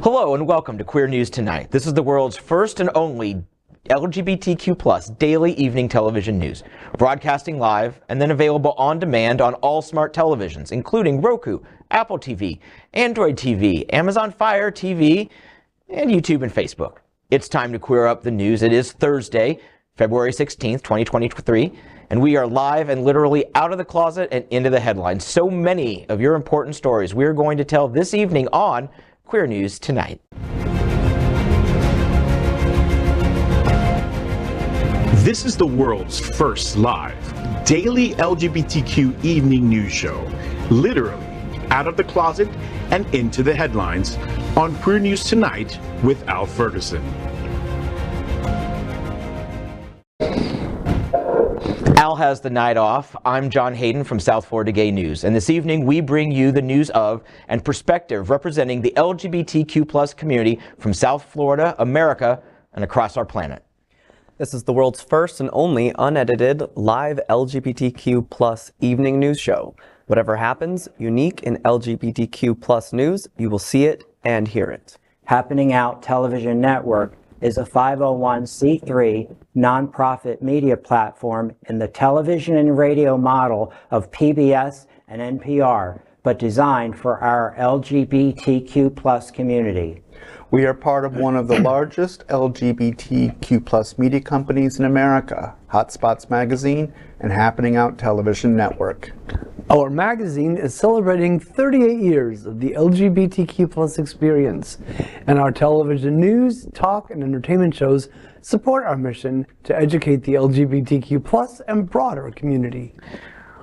Hello and welcome to Queer News Tonight. This is the world's first and only LGBTQ+ daily evening television news, broadcasting live and then available on demand on all smart televisions, including Roku, Apple TV, Android TV, Amazon Fire TV, and YouTube and Facebook. It's time to queer up the news. It is Thursday, February 16th, 2023, and we are live and literally out of the closet and into the headlines. So many of your important stories we are going to tell this evening on Queer News Tonight. This is the world's first live daily LGBTQ evening news show, literally out of the closet and into the headlines on Queer News Tonight with Al Ferguson. Al has the night off. I'm John Hayden from South Florida Gay News, and this evening we bring you the news of and perspective representing the LGBTQ+ community from South Florida, America, and across our planet. This is the world's first and only unedited live LGBTQ+ evening news show. Whatever happens, unique in LGBTQ+ news, you will see it and hear it. Happening Out Television Network is a 501c3 nonprofit media platform in the television and radio model of PBS and NPR, but designed for our LGBTQ+ community. We are part of one of the largest LGBTQ+ media companies in America, Hotspots Magazine and Happening Out Television Network. Our magazine is celebrating 38 years of the LGBTQ+ experience, and our television news, talk, and entertainment shows support our mission to educate the LGBTQ+ and broader community.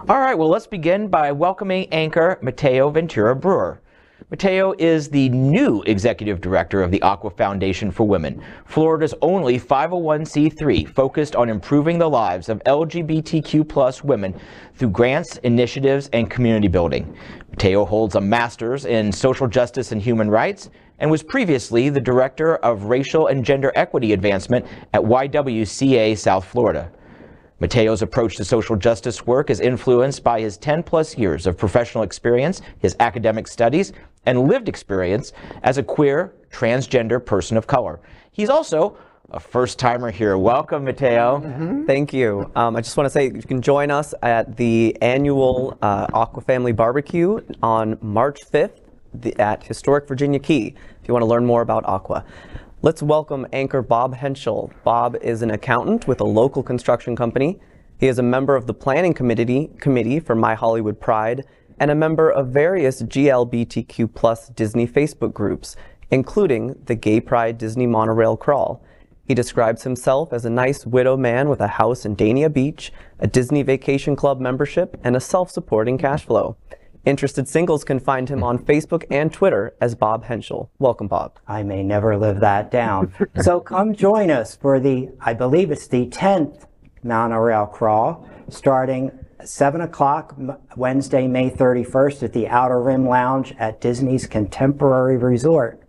All right, well, let's begin by welcoming anchor Mateo Ventura Bruer. Mateo is the new executive director of the Aqua Foundation for Women, Florida's only 501c3 focused on improving the lives of LGBTQ+ women through grants, initiatives, and community building. Mateo holds a master's in social justice and human rights and was previously the director of racial and gender equity advancement at YWCA South Florida. Mateo's approach to social justice work is influenced by his 10+ years of professional experience, his academic studies, and lived experience as a queer, transgender person of color. He's also a first-timer here. Welcome, Mateo. Thank you. I just want to say you can join us at the annual Aqua Family Barbecue on March 5th at Historic Virginia Key if you want to learn more about Aqua. Let's welcome anchor Bob Hentschel. Bob is an accountant with a local construction company. He is a member of the planning committee for My Hollywood Pride and a member of various GLBTQ+ Disney Facebook groups, including the Gay Pride Disney Monorail Crawl. He describes himself as a nice widow man with a house in Dania Beach, a Disney Vacation Club membership, and a self-supporting cash flow. Interested singles can find him on Facebook and Twitter as Bob Hentschel. Welcome, Bob. I may never live that down. So come join us for I believe it's the 10th monorail crawl, starting 7 o'clock Wednesday, May 31st at the Outer Rim Lounge at Disney's Contemporary Resort.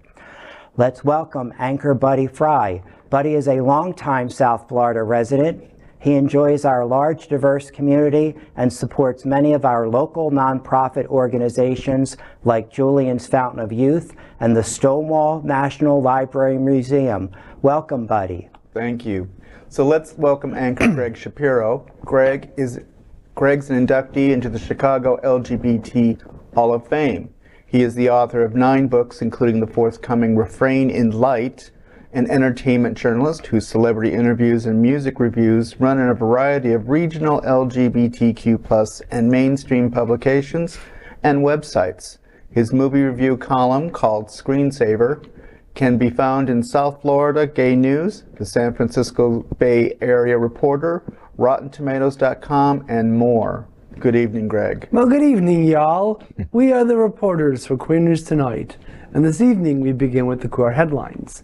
Let's welcome anchor Buddy Frey. Buddy is a longtime South Florida resident. He enjoys our large, diverse community and supports many of our local nonprofit organizations like Julian's Fountain of Youth and the Stonewall National Library Museum. Welcome, Buddy. Thank you. So let's welcome anchor Gregg Shapiro. Greg's an inductee into the Chicago LGBT Hall of Fame. He is the author of 9 books, including the forthcoming Refrain in Light, an entertainment journalist whose celebrity interviews and music reviews run in a variety of regional LGBTQ+ and mainstream publications and websites. His movie review column, called Screensaver, can be found in South Florida Gay News, the San Francisco Bay Area Reporter, RottenTomatoes.com, and more. Good evening, Gregg. Well, good evening, y'all. We are the reporters for Queer News Tonight, and this evening we begin with the queer headlines.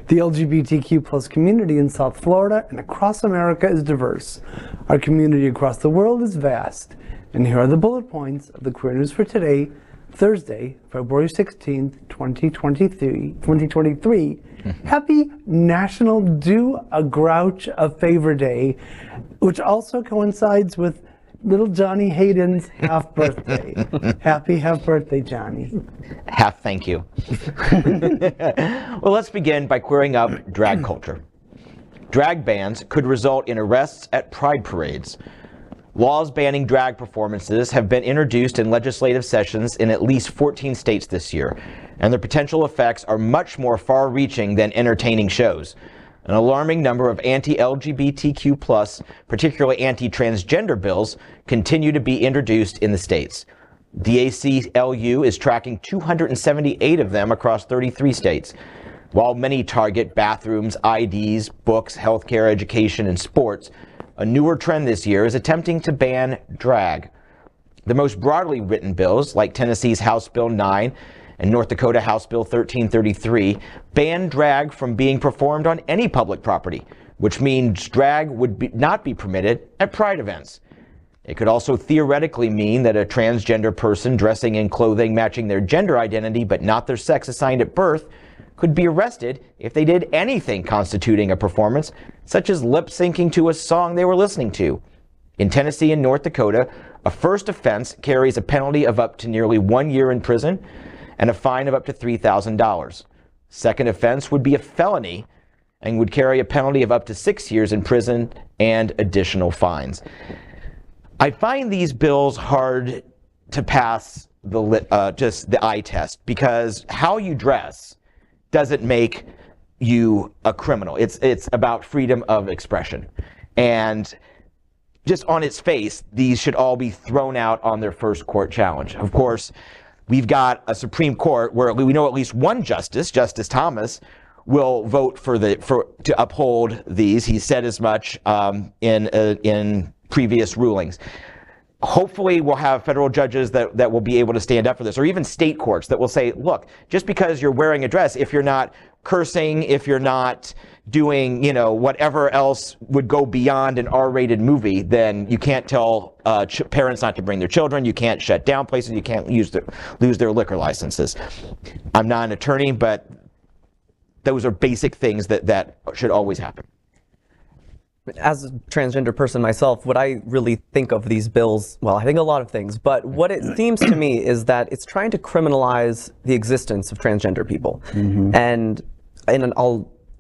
The LGBTQ+ community in South Florida and across America is diverse. Our community across the world is vast. And here are the bullet points of the queer news for today, Thursday, February 16th, 2023. Happy National Do a Grouch a Favor Day, which also coincides with little Johnny Hayden's half birthday. Happy half birthday, Johnny. Half thank you. Well, let's begin by queering up drag culture. Drag bans could result in arrests at pride parades. Laws banning drag performances have been introduced in legislative sessions in at least 14 states this year, and their potential effects are much more far-reaching than entertaining shows. An alarming number of anti-LGBTQ+, particularly anti-transgender bills, continue to be introduced in the states. The ACLU is tracking 278 of them across 33 states. While many target bathrooms, IDs, books, healthcare, education, and sports, a newer trend this year is attempting to ban drag. The most broadly written bills, like Tennessee's House Bill 9 and North Dakota House Bill 1333, ban drag from being performed on any public property, which means drag would not be permitted at pride events. It could also theoretically mean that a transgender person dressing in clothing matching their gender identity but not their sex assigned at birth could be arrested if they did anything constituting a performance, such as lip-syncing to a song they were listening to. In Tennessee and North Dakota, a first offense carries a penalty of up to nearly 1 year in prison and a fine of up to $3,000. Second offense would be a felony and would carry a penalty of up to 6 years in prison and additional fines. I find these bills hard to pass just the eye test, because how you dress doesn't make you a criminal. It's about freedom of expression. And just on its face, these should all be thrown out on their first court challenge. Of course, we've got a Supreme Court where we know at least one justice, Justice Thomas, will vote to uphold these. He said as much in previous rulings. Hopefully we'll have federal judges that will be able to stand up for this, or even state courts that will say, look, just because you're wearing a dress, if you're not cursing, if you're not doing, whatever else would go beyond an R-rated movie, then you can't tell parents not to bring their children, you can't shut down places, you can't lose their liquor licenses. I'm not an attorney, but those are basic things that should always happen. As a transgender person myself, what I really think of these bills, well, I think a lot of things, but what it seems to me is that it's trying to criminalize the existence of transgender people. Mm-hmm. And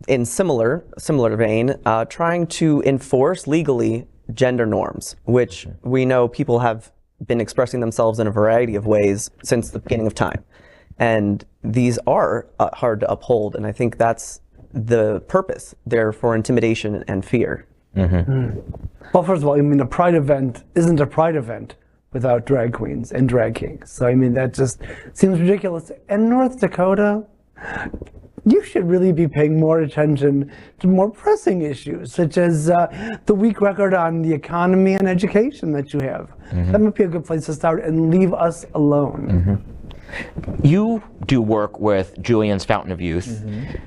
in similar vein, trying to enforce legally gender norms, which we know people have been expressing themselves in a variety of ways since the beginning of time. And these are hard to uphold, and I think that's the purpose there for intimidation and fear. Mm-hmm. Mm. Well, first of all, a pride event isn't a pride event without drag queens and drag kings. So, that just seems ridiculous. And North Dakota, you should really be paying more attention to more pressing issues, such as the weak record on the economy and education that you have. Mm-hmm. That might be a good place to start, and leave us alone. Mm-hmm. You do work with Julian's Fountain of Youth. Mm-hmm.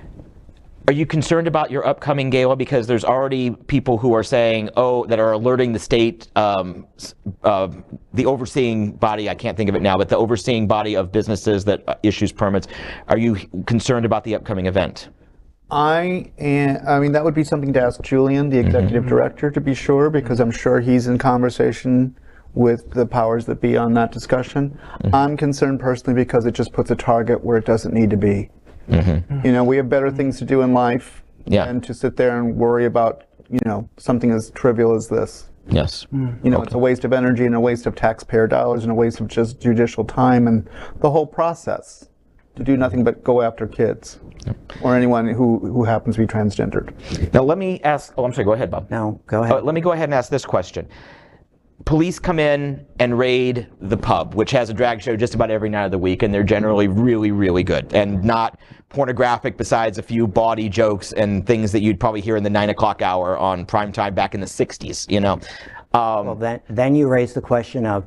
Are you concerned about your upcoming gala? Because there's already people who are saying, that are alerting the state, the overseeing body, I can't think of it now, but the overseeing body of businesses that issues permits. Are you concerned about the upcoming event? That would be something to ask Julian, the executive director, to be sure, because I'm sure he's in conversation with the powers that be on that discussion. Mm-hmm. I'm concerned personally because it just puts a target where it doesn't need to be. Mm-hmm. We have better things to do in life than to sit there and worry about, something as trivial as this. Yes. It's a waste of energy and a waste of taxpayer dollars and a waste of just judicial time and the whole process to do nothing but go after kids or anyone who happens to be transgendered. Now let me ask, I'm sorry, go ahead, Bob. No, go ahead. Let me go ahead and ask this question. Police come in and raid the pub, which has a drag show just about every night of the week, and they're generally really, really good and not pornographic besides a few bawdy jokes and things that you'd probably hear in the 9 o'clock hour on primetime back in the 60s, Well, then you raise the question of,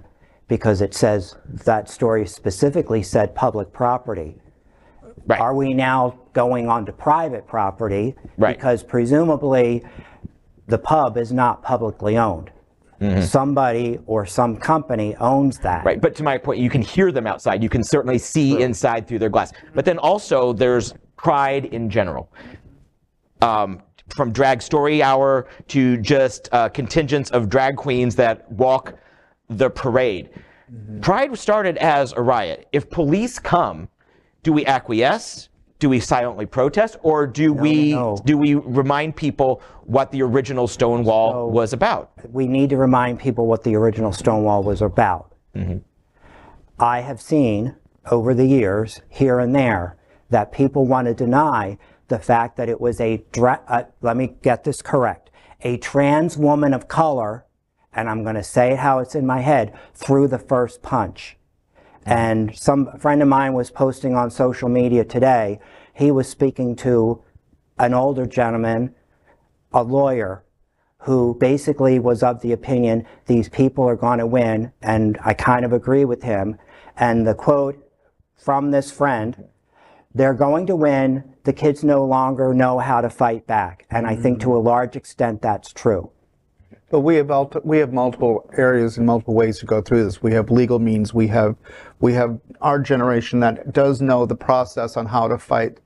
because it says, that story specifically said public property. Right. Are we now going on to private property? Right. Because presumably the pub is not publicly owned. Mm-hmm. Somebody or some company owns that. Right, but to my point, you can hear them outside. You can certainly see inside through their glass. But then also there's pride in general. From drag story hour to just contingents of drag queens that walk the parade. Pride started as a riot. If police come, do we acquiesce? Do we silently protest, or do we remind people what the original Stonewall was about? We need to remind people what the original Stonewall was about. I have seen over the years, here and there, that people want to deny the fact that it was let me get this correct, a trans woman of color, and I'm going to say it how it's in my head, threw the first punch. And some friend of mine was posting on social media today. He was speaking to an older gentleman, a lawyer, who basically was of the opinion these people are going to win, and I kind of agree with him. And the quote from this friend, they're going to win, the kids no longer know how to fight back. And I think to a large extent that's true. But we have multiple areas and multiple ways to go through this. We have legal means. We have our generation that does know the process on how to fight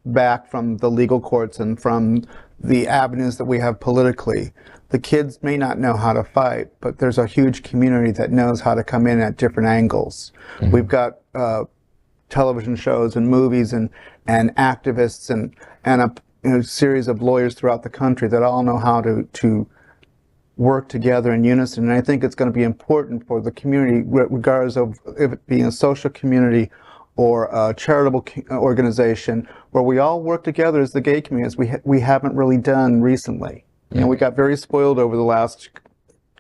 back from the legal courts and from the avenues that we have politically. The kids may not know how to fight, but there's a huge community that knows how to come in at different angles. We've got television shows and movies and activists and a series of lawyers throughout the country that all know how to work together in unison. And I think it's going to be important for the community, regardless of if it being a social community or a charitable organization, where we all work together as the gay community, as we haven't really done recently. You know, we got very spoiled over the last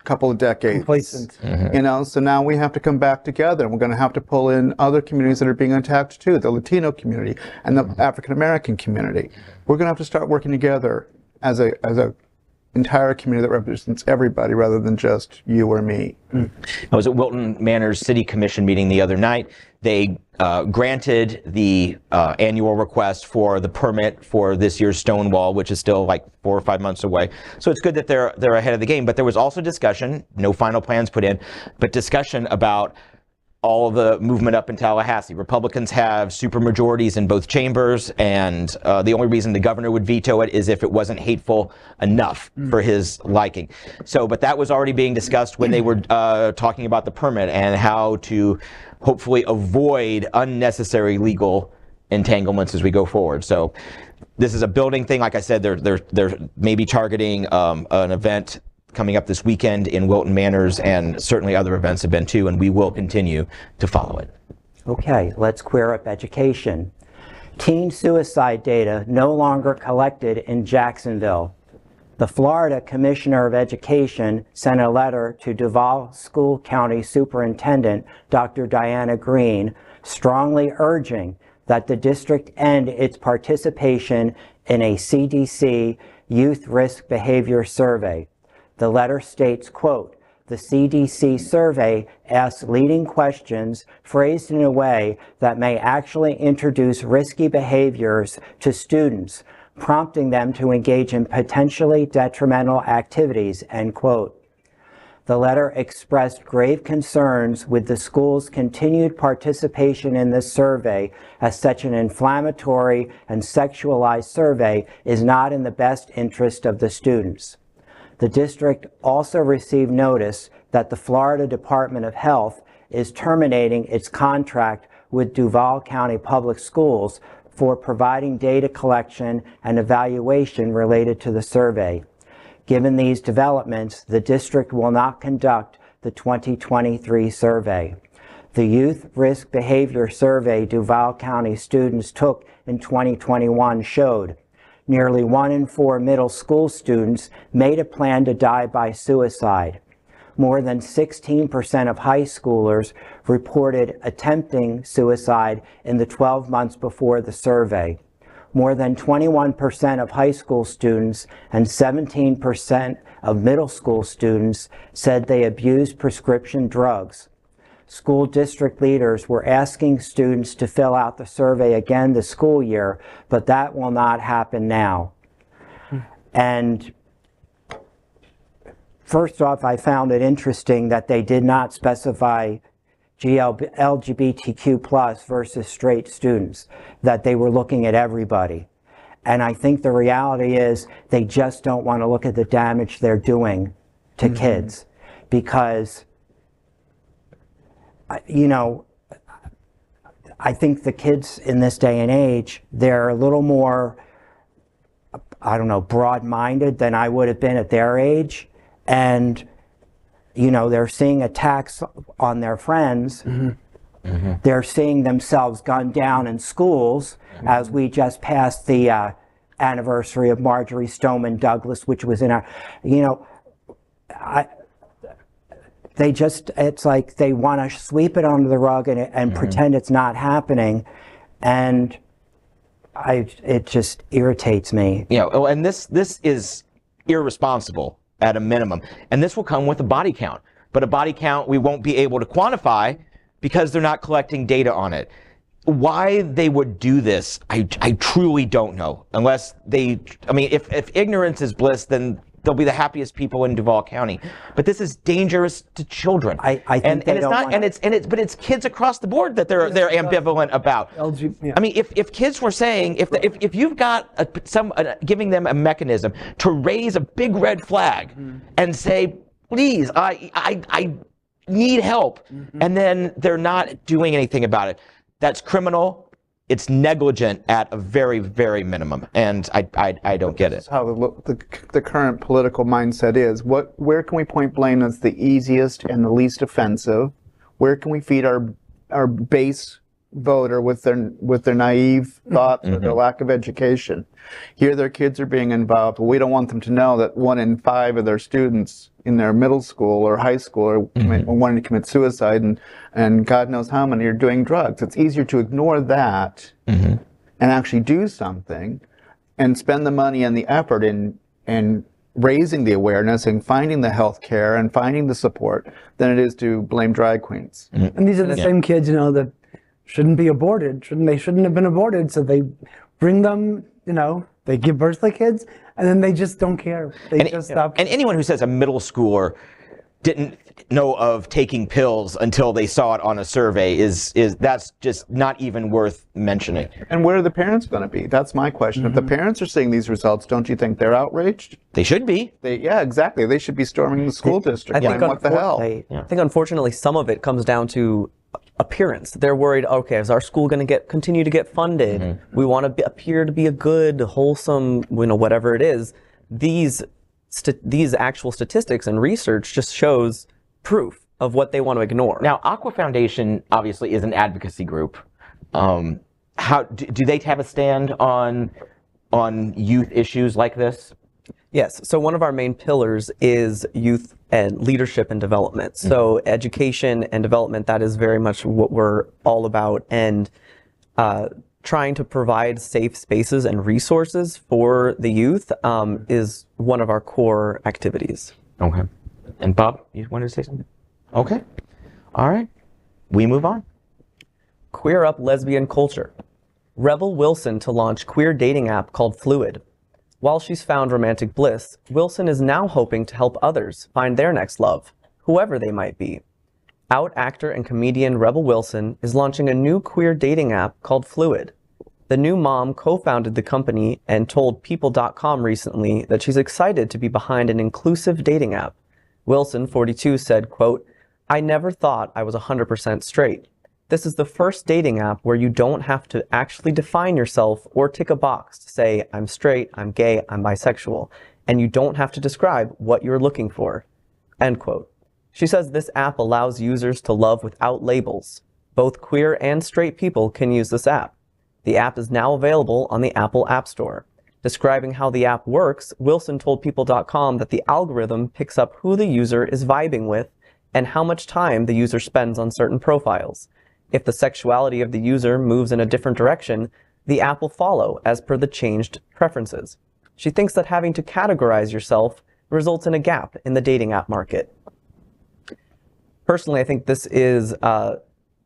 couple of decades. Complacent. You know, so now we have to come back together, and we're going to have to pull in other communities that are being attacked too, the Latino community and the African American community. We're going to have to start working together as a entire community that represents everybody rather than just you or me. I was at Wilton Manor's City Commission meeting the other night. They granted the annual request for the permit for this year's Stonewall, which is still like 4 or 5 months away. So it's good that they're ahead of the game. But there was also discussion, no final plans put in, but discussion about all the movement up in Tallahassee. Republicans have supermajorities in both chambers, and the only reason the governor would veto it is if it wasn't hateful enough for his liking. So, but that was already being discussed when they were talking about the permit and how to hopefully avoid unnecessary legal entanglements as we go forward. So this is a building thing. Like I said, they're maybe targeting an event coming up this weekend in Wilton Manors, and certainly other events have been too, and we will continue to follow it. Okay, let's queer up education. Teen suicide data no longer collected in Jacksonville. The Florida Commissioner of Education sent a letter to Duval School County Superintendent Dr. Diana Green, strongly urging that the district end its participation in a CDC Youth Risk Behavior Survey. The letter states, quote, "The CDC survey asks leading questions phrased in a way that may actually introduce risky behaviors to students, prompting them to engage in potentially detrimental activities," end quote. The letter expressed grave concerns with the school's continued participation in this survey, as such an inflammatory and sexualized survey is not in the best interest of the students. The district also received notice that the Florida Department of Health is terminating its contract with Duval County Public Schools for providing data collection and evaluation related to the survey. Given these developments, the district will not conduct the 2023 survey. The Youth Risk Behavior Survey Duval County students took in 2021 showed nearly 1 in 4 middle school students made a plan to die by suicide. More than 16% of high schoolers reported attempting suicide in the 12 months before the survey. More than 21% of high school students and 17% of middle school students said they abused prescription drugs. School district leaders were asking students to fill out the survey again this school year, but that will not happen now. And first off, I found it interesting that they did not specify LGBTQ plus versus straight students, that they were looking at everybody. And I think the reality is they just don't want to look at the damage they're doing to kids, because you know, I think the kids in this day and age, they're a little more, I don't know, broad-minded than I would have been at their age. And, you know, they're seeing attacks on their friends. They're seeing themselves gunned down in schools, as we just passed the anniversary of Marjorie Stoneman Douglas, which was in our, you know, they just, it's like they want to sweep it under the rug and pretend it's not happening. And it just irritates me. You know, and this is irresponsible at a minimum. And this will come with a body count. But a body count we won't be able to quantify because they're not collecting data on it. Why they would do this, I truly don't know. Unless they, I mean, if ignorance is bliss, then they'll be the happiest people in Duval County. But this is dangerous to children. I think and it's not, but it's kids across the board that they're ambivalent about. I mean, if kids were saying, if you've got giving them a mechanism to raise a big red flag and say, please, I need help, and then they're not doing anything about it, that's criminal. It's negligent at a very, very minimum, and I don't get it. That's how the current political mindset is. Where can we point blame that's the easiest and the least offensive? Where can we feed our base voter with their naive thoughts or their lack of education? Here their kids are being involved, but we don't want them to know that 1 in 5 of their students in their middle school or high school are wanting to commit suicide, and God knows how many are doing drugs. It's easier to ignore that and actually do something and spend the money and the effort in raising the awareness and finding the health care and finding the support than it is to blame drag queens. And these are the same kids, you know, that shouldn't be aborted. They shouldn't have been aborted, so they bring them, you know, they give birth to kids, and then they just don't care. They just stop. And anyone who says a middle schooler didn't know of taking pills until they saw it on a survey is that's just not even worth mentioning. And where are the parents going to be? That's my question. If the parents are seeing these results, don't you think they're outraged? They should be. Yeah, exactly. They should be storming the school district. What the hell? I think unfortunately some of it comes down to appearance. They're worried, okay, is our school going to continue to get funded? We want to appear to be a good, wholesome, you know, whatever it is. These actual statistics and research just shows proof of what they want to ignore. Now, Aqua Foundation obviously is an advocacy group. How do they have a stand on youth issues like this? Yes. So one of our main pillars is youth and leadership and development. So education and development, that is very much what we're all about. And trying to provide safe spaces and resources for the youth is one of our core activities. Okay. And Bob, you wanted to say something? Okay. All right. We move on. Queer up lesbian culture. Rebel Wilson to launch queer dating app called Fluid. While she's found romantic bliss, Wilson is now hoping to help others find their next love, whoever they might be. Out actor and comedian Rebel Wilson is launching a new queer dating app called Fluid. The new mom co-founded the company and told People.com recently that she's excited to be behind an inclusive dating app. Wilson, 42, said, quote, "I never thought I was 100% straight. This is the first dating app where you don't have to actually define yourself or tick a box to say, I'm straight, I'm gay, I'm bisexual, and you don't have to describe what you're looking for." End quote. She says this app allows users to love without labels. Both queer and straight people can use this app. The app is now available on the Apple App Store. Describing how the app works, Wilson told People.com that the algorithm picks up who the user is vibing with and how much time the user spends on certain profiles. If the sexuality of the user moves in a different direction, the app will follow as per the changed preferences. She thinks that having to categorize yourself results in a gap in the dating app market. Personally, I think this is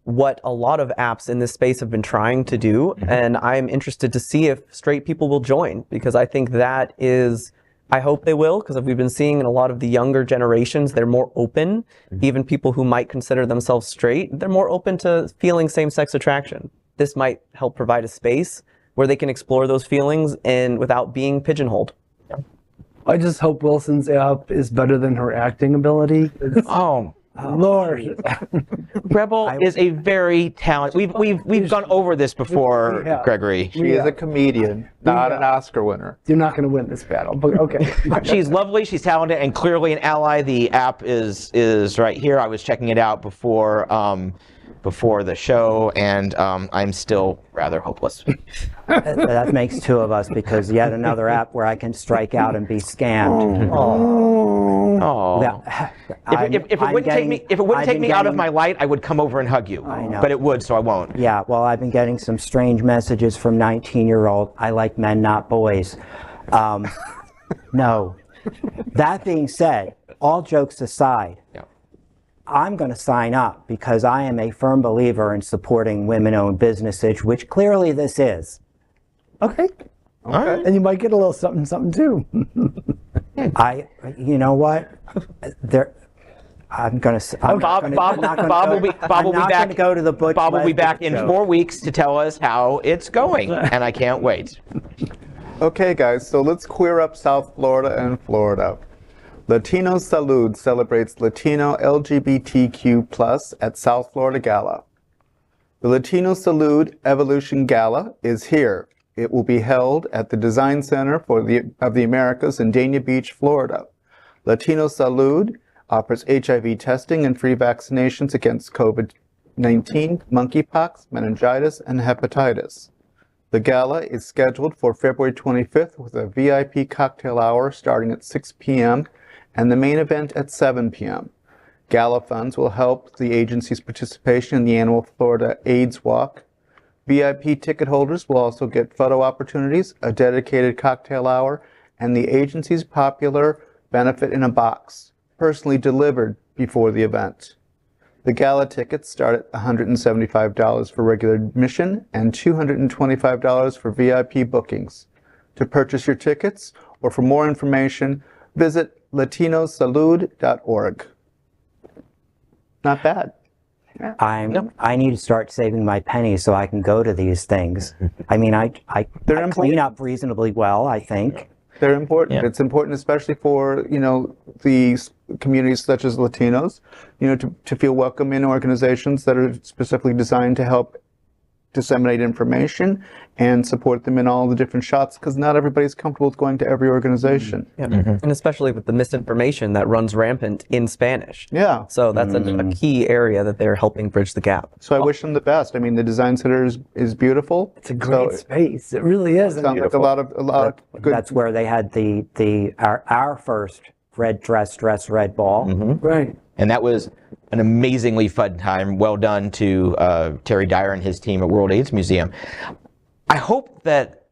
what a lot of apps in this space have been trying to do, and I'm interested to see if straight people will join, because I think that is, I hope they will, because we've been seeing in a lot of the younger generations, they're more open. Even people who might consider themselves straight, they're more open to feeling same-sex attraction. This might help provide a space where they can explore those feelings and without being pigeonholed. I just hope Wilson's app is better than her acting ability. Oh, Lord. Rebel is a very talented. We've gone over this before, Yeah. Gregory. She is a comedian, not an Oscar winner. You're not going to win this battle, but okay. She's lovely, she's talented, and clearly an ally. The app is right here. I was checking it out before the show, and I'm still rather hopeless. That makes two of us, because yet another app where I can strike out and be scammed. Oh. If it wouldn't take me out of my light, I would come over and hug you. I know. But it would, so I won't. Yeah, well, I've been getting some strange messages from 19-year-old. I like men, not boys. No. That being said, all jokes aside, Yeah. I'm going to sign up because I am a firm believer in supporting women-owned businesses, which clearly this is. Okay. All right. And you might get a little something, something too. You know what? I'm going to. Bob will be back. To go to the Butch Bob will be Lesbian back in show. 4 weeks to tell us how it's going, and I can't wait. Okay, guys, so let's queer up South Florida and Florida. Latino Salud celebrates Latino LGBTQ+ at South Florida Gala. The Latino Salud Evolution Gala is here. It will be held at the Design Center of the Americas in Dania Beach, Florida. Latino Salud offers HIV testing and free vaccinations against COVID-19, monkeypox, meningitis, and hepatitis. The gala is scheduled for February 25th with a VIP cocktail hour starting at 6 p.m. and the main event at 7 p.m. Gala funds will help the agency's participation in the annual Florida AIDS Walk. VIP ticket holders will also get photo opportunities, a dedicated cocktail hour, and the agency's popular benefit in a box, personally delivered before the event. The gala tickets start at $175 for regular admission and $225 for VIP bookings. To purchase your tickets or for more information, visit latinosalud.org. Not bad. I need to start saving my pennies so I can go to these things. I mean, I clean up reasonably well, I think. They're important. Yeah. It's important, especially for, the communities such as Latinos, to feel welcome in organizations that are specifically designed to help disseminate information and support them in all the different shots, because not everybody's comfortable with going to every organization. Yeah. And especially with the misinformation that runs rampant in Spanish. Yeah. So that's a key area that they're helping bridge the gap. So I wish them the best. I mean, the Design Center is beautiful. It's a great space. It really is. Sounds like a lot of good. That's where they had our first red dress, red ball. Right. And that was an amazingly fun time. Well done to Terry Dyer and his team at World AIDS Museum. I hope that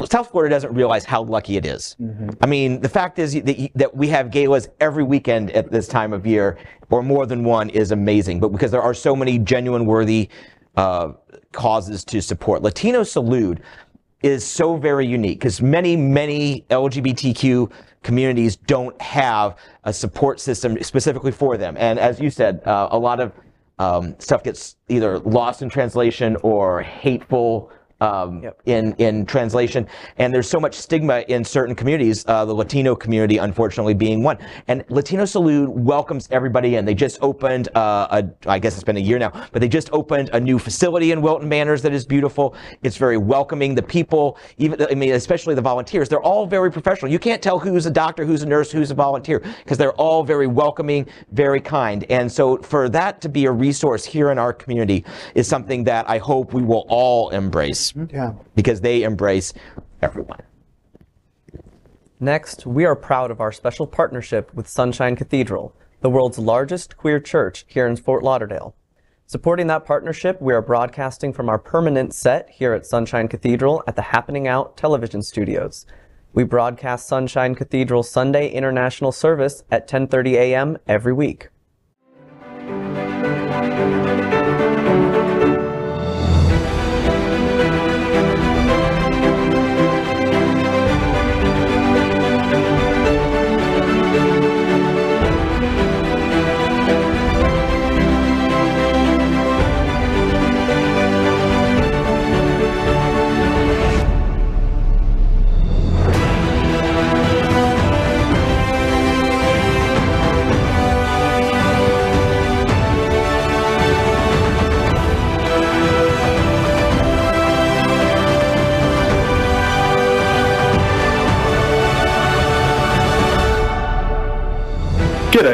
South Florida doesn't realize how lucky it is. I mean, the fact is that we have galas every weekend at this time of year, or more than one, is amazing. But because there are so many genuine, worthy causes to support. Latino Salud is so very unique because many LGBTQ communities don't have a support system specifically for them. And as you said, a lot of stuff gets either lost in translation or hateful in translation. And there's so much stigma in certain communities, the Latino community, unfortunately, being one. And Latino Salud welcomes everybody in. They just opened, I guess it's been a year now, but they just opened a new facility in Wilton Manors that is beautiful. It's very welcoming. The people, especially the volunteers, they're all very professional. You can't tell who's a doctor, who's a nurse, who's a volunteer, because they're all very welcoming, very kind. And so for that to be a resource here in our community is something that I hope we will all embrace. Yeah. Because they embrace everyone. Next, we are proud of our special partnership with Sunshine Cathedral, the world's largest queer church here in Fort Lauderdale. Supporting that partnership, we are broadcasting from our permanent set here at Sunshine Cathedral at the Happening Out television studios. We broadcast Sunshine Cathedral Sunday International Service at 10:30 a.m. every week.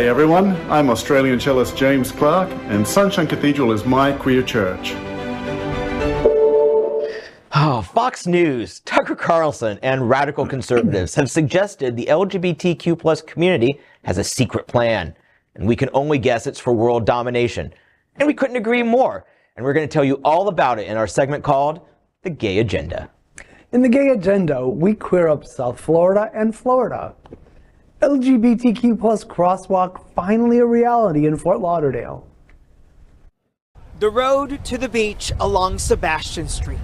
G'day everyone, I'm Australian cellist James Clark, and Sunshine Cathedral is my queer church. Oh, Fox News, Tucker Carlson, and radical conservatives have suggested the LGBTQ plus community has a secret plan, and we can only guess it's for world domination. And we couldn't agree more, and we're going to tell you all about it in our segment called The Gay Agenda. In The Gay Agenda, we queer up South Florida and Florida. LGBTQ plus crosswalk finally a reality in Fort Lauderdale. The road to the beach along Sebastian Street.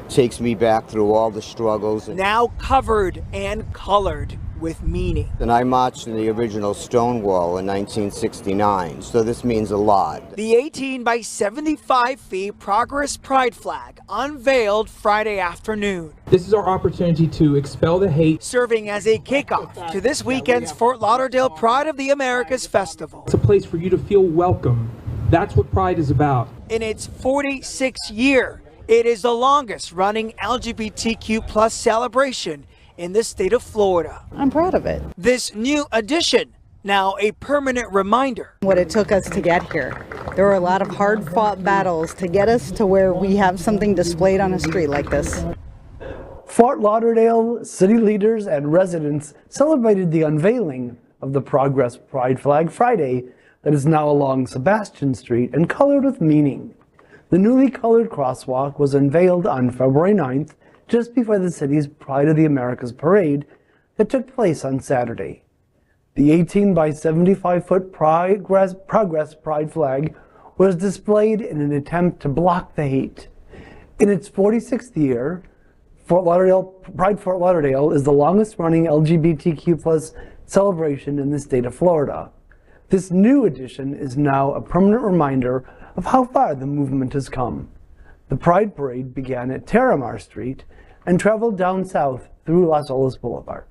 Takes me back through all the struggles. Now covered and colored with meaning. And I marched in the original Stonewall in 1969, so this means a lot. The 18 by 75 feet Progress Pride flag unveiled Friday afternoon. This is our opportunity to expel the hate. Serving as a kickoff to this weekend's Fort Lauderdale Pride of the Americas Festival. It's a place for you to feel welcome. That's what Pride is about. In its 46th year, it is the longest running LGBTQ plus celebration in the state of Florida. I'm proud of it. This new addition, now a permanent reminder. What it took us to get here. There were a lot of hard fought battles to get us to where we have something displayed on a street like this. Fort Lauderdale city leaders and residents celebrated the unveiling of the Progress Pride flag Friday that is now along Sebastian Street and colored with meaning. The newly colored crosswalk was unveiled on February 9th, just before the city's Pride of the Americas parade that took place on Saturday. The 18 by 75 foot Progress Pride flag was displayed in an attempt to block the hate. In its 46th year, Pride Fort Lauderdale is the longest running LGBTQ plus celebration in the state of Florida. This new edition is now a permanent reminder of how far the movement has come. The Pride Parade began at Terramar Street and traveled down south through Las Olas Boulevard.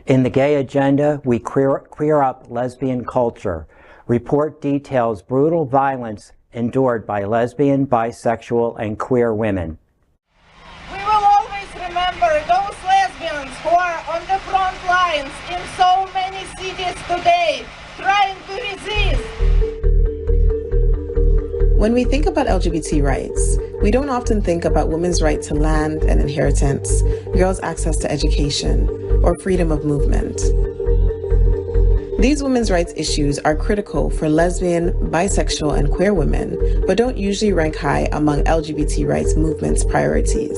In The Gay Agenda, we queer up lesbian culture. Report details brutal violence endured by lesbian, bisexual, and queer women. We will always remember those lesbians who are on the front lines in so many cities today, trying to resist. When we think about LGBT rights, we don't often think about women's right to land and inheritance, girls' access to education, or freedom of movement. These women's rights issues are critical for lesbian, bisexual, and queer women, but don't usually rank high among LGBT rights movement's priorities.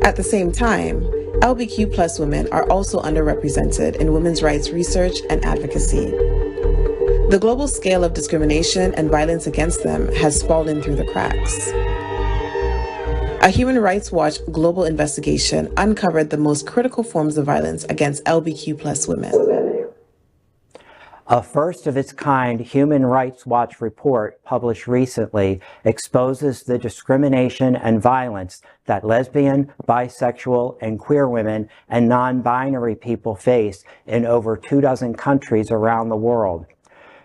At the same time, LGBTQ plus women are also underrepresented in women's rights research and advocacy. The global scale of discrimination and violence against them has fallen through the cracks. A Human Rights Watch global investigation uncovered the most critical forms of violence against LGBTQ plus women. A first-of-its-kind Human Rights Watch report published recently exposes the discrimination and violence that lesbian, bisexual, and queer women and non-binary people face in over 24 countries around the world.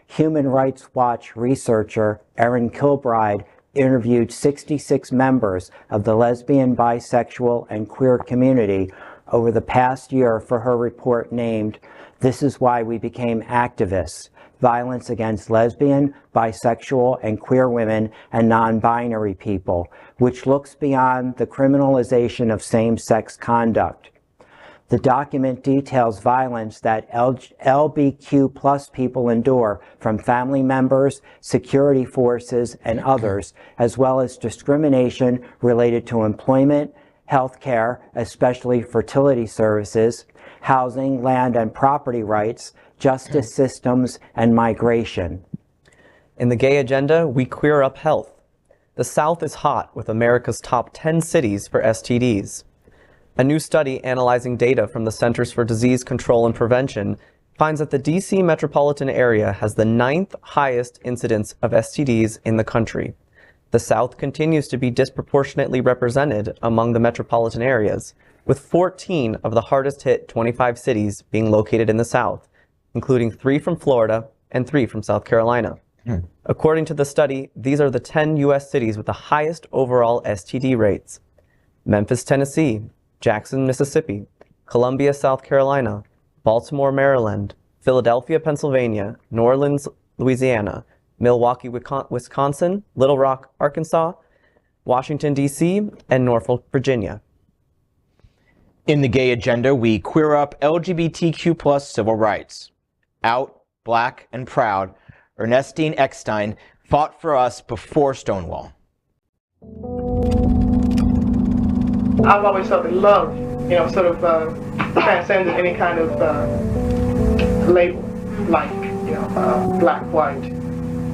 Human Rights Watch researcher Erin Kilbride interviewed 66 members of the lesbian, bisexual, and queer community over the past year for her report named "This is Why We Became Activists: Violence Against Lesbian, Bisexual, and Queer Women and Non-Binary People," which looks beyond the criminalization of same-sex conduct. The document details violence that LGBTQ plus people endure from family members, security forces, and others, as well as discrimination related to employment, health care, especially fertility services, housing, land and property rights, justice systems, and migration. In The Gay Agenda, we queer up health. The South is hot with America's top 10 cities for STDs. A new study analyzing data from the Centers for Disease Control and Prevention finds that the DC metropolitan area has the 9th highest incidence of STDs in the country. The South continues to be disproportionately represented among the metropolitan areas, with 14 of the hardest hit 25 cities being located in the South, including 3 from Florida and 3 from South Carolina. According to the study, these are the 10 U.S. cities with the highest overall STD rates: Memphis, Tennessee; Jackson, Mississippi; Columbia, South Carolina; Baltimore, Maryland; Philadelphia, Pennsylvania, New Orleans, Louisiana, Milwaukee, Wisconsin, Little Rock, Arkansas, Washington, D.C., and Norfolk, Virginia. In the gay agenda, we queer up LGBTQ plus civil rights. Out, black, and proud, Ernestine Eckstein fought for us before Stonewall. I've always felt that love, sort of transcended any kind of label, like, black, white,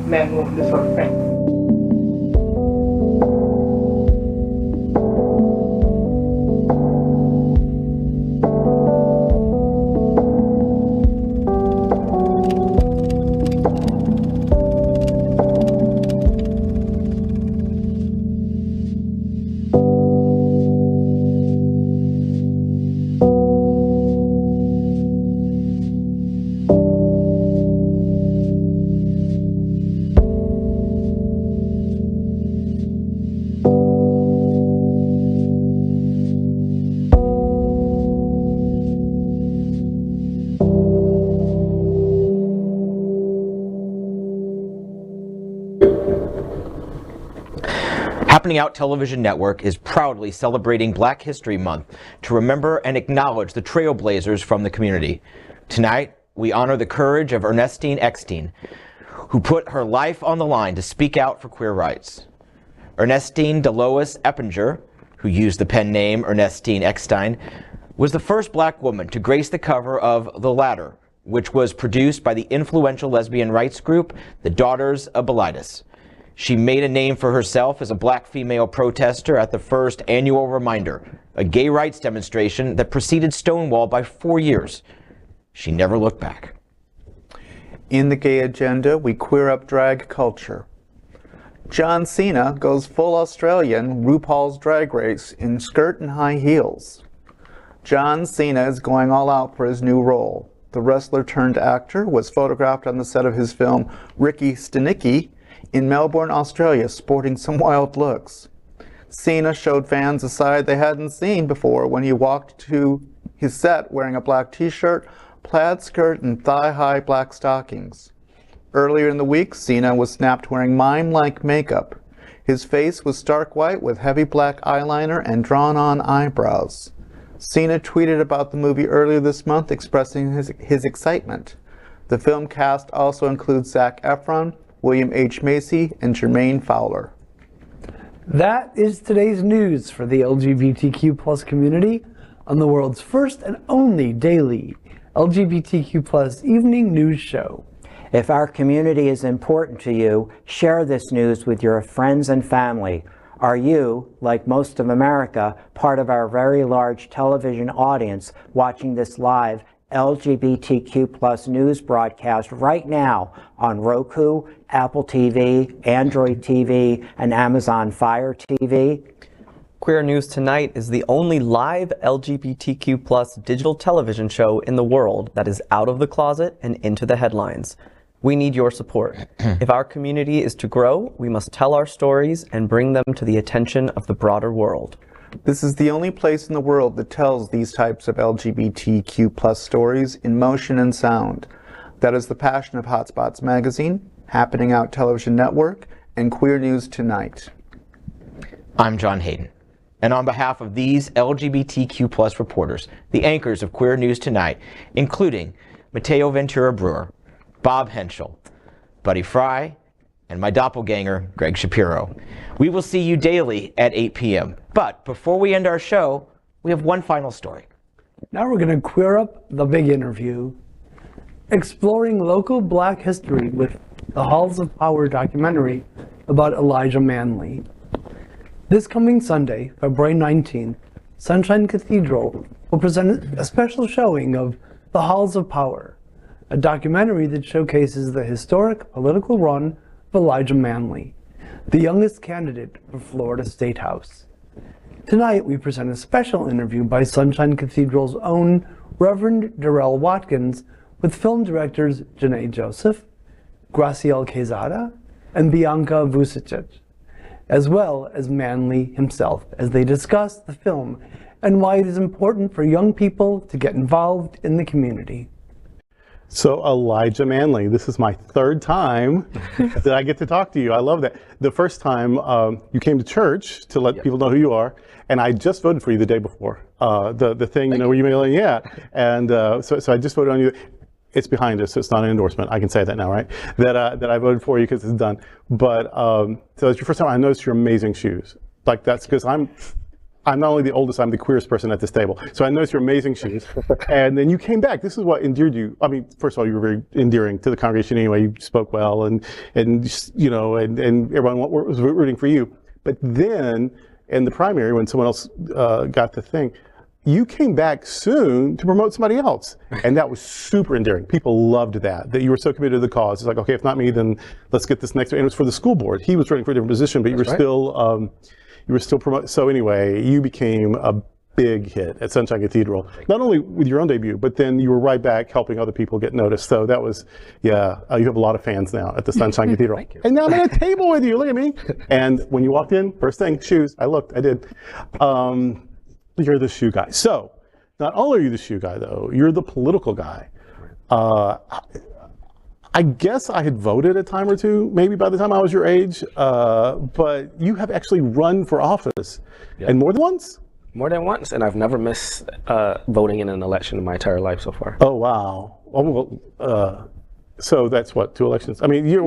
man, woman, this sort of thing. Happening Out Television Network is proudly celebrating Black History Month to remember and acknowledge the trailblazers from the community. Tonight, we honor the courage of Ernestine Eckstein, who put her life on the line to speak out for queer rights. Ernestine Delois Eppinger, who used the pen name Ernestine Eckstein, was the first black woman to grace the cover of The Ladder, which was produced by the influential lesbian rights group, the Daughters of Bilitis. She made a name for herself as a black female protester at the first annual Reminder, a gay rights demonstration that preceded Stonewall by 4 years. She never looked back. In the gay agenda, we queer up drag culture. John Cena goes full Australian RuPaul's Drag Race in skirt and high heels. John Cena is going all out for his new role. The wrestler turned actor was photographed on the set of his film Ricky Stenicki in Melbourne, Australia, sporting some wild looks. Cena showed fans a side they hadn't seen before when he walked to his set wearing a black t-shirt, plaid skirt, and thigh-high black stockings. Earlier in the week, Cena was snapped wearing mime-like makeup. His face was stark white with heavy black eyeliner and drawn-on eyebrows. Cena tweeted about the movie earlier this month, expressing his excitement. The film cast also includes Zac Efron, William H. Macy, and Jermaine Fowler. That is today's news for the LGBTQ plus community on the world's first and only daily LGBTQ plus evening news show. If our community is important to you, share this news with your friends and family. Are you, like most of America, part of our very large television audience watching this live LGBTQ plus news broadcast right now on Roku, Apple TV, Android TV, and Amazon Fire TV? Queer News Tonight is the only live LGBTQ plus digital television show in the world that is out of the closet and into the headlines. We need your support. If our community is to grow, we must tell our stories and bring them to the attention of the broader world. This is the only place in the world that tells these types of LGBTQ plus stories in motion and sound. That is the passion of Hotspots Magazine, Happening Out Television Network, and Queer News Tonight. I'm John Hayden, and on behalf of these LGBTQ plus reporters, the anchors of Queer News Tonight, including Mateo Ventura Bruer, Bob Hentschel, Buddy Frey, and my doppelganger, Gregg Shapiro. We will see you daily at 8 p.m. But before we end our show, we have one final story. Now we're going to queer up the big interview, exploring local black history with the Halls of Power documentary about Elijah Manley. This coming Sunday, February 19th, Sunshine Cathedral will present a special showing of The Halls of Power, a documentary that showcases the historic political run of Elijah Manley, the youngest candidate for Florida State House. Tonight, we present a special interview by Sunshine Cathedral's own Reverend Darrell Watkins with film directors Janae Joseph, Graciel Quezada, and Bianca Vucicic, as well as Manley himself, as they discuss the film and why it is important for young people to get involved in the community. So Elijah Manley, this is my third time that I get to talk to you. I love that. The first time you came to church to let people know who you are, and I just voted for you the day before. The thing, where you mail in, and so I just voted on you. It's behind us, so it's not an endorsement. I can say that now, right? That I voted for you because it's done. But so it's your first time. I noticed your amazing shoes. Like that's because I'm not only the oldest, I'm the queerest person at this table. So I noticed your amazing shoes. And then you came back. This is what endeared you. I mean, first of all, you were very endearing to the congregation anyway. You spoke well and everyone was rooting for you. But then in the primary, when someone else got the thing, you came back soon to promote somebody else. And that was super endearing. People loved that you were so committed to the cause. It's like, okay, if not me, then let's get this next one. And it was for the school board. He was running for a different position, but you were still promoting. So anyway, you became a big hit at Sunshine Cathedral, not only with your own debut, but then you were right back helping other people get noticed. So that was, you have a lot of fans now at the Sunshine Cathedral. Thank you. And now I'm at a table with you, look at me. And when you walked in, first thing, shoes, I did. You're the shoe guy. So not only are you the shoe guy though, you're the political guy. I guess I had voted a time or two, maybe by the time I was your age, but you have actually run for office, and more than once? More than once, and I've never missed voting in an election in my entire life so far. Oh, wow. Oh, well, so that's what, 2 elections? I mean, you're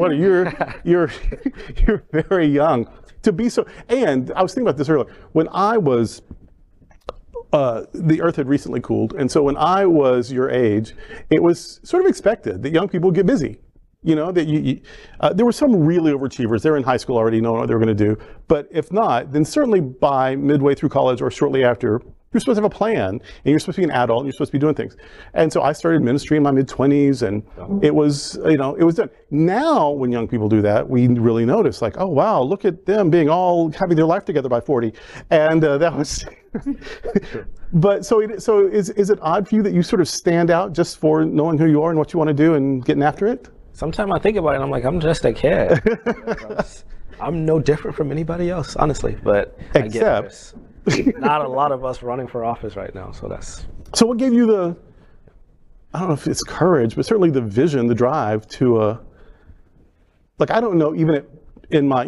very young to be so, and I was thinking about this earlier. When I was, the earth had recently cooled, and so when I was your age, it was sort of expected that young people would get busy. That there were some really overachievers. They're in high school already, knowing what they were going to do. But if not, then certainly by midway through college or shortly after, you're supposed to have a plan, and you're supposed to be an adult, and you're supposed to be doing things. And so I started ministry in my mid-20s, and it was, it was done. Now, when young people do that, we really notice, like, oh wow, look at them being all having their life together by 40, and that was. But so is it odd for you that you sort of stand out just for knowing who you are and what you want to do and getting after it? Sometimes I think about it and I'm like, I'm just a kid. I'm no different from anybody else, honestly. But except not a lot of us running for office right now. So what gave you the, I don't know if it's courage, but certainly the vision, the drive to, like, I don't know, even in my,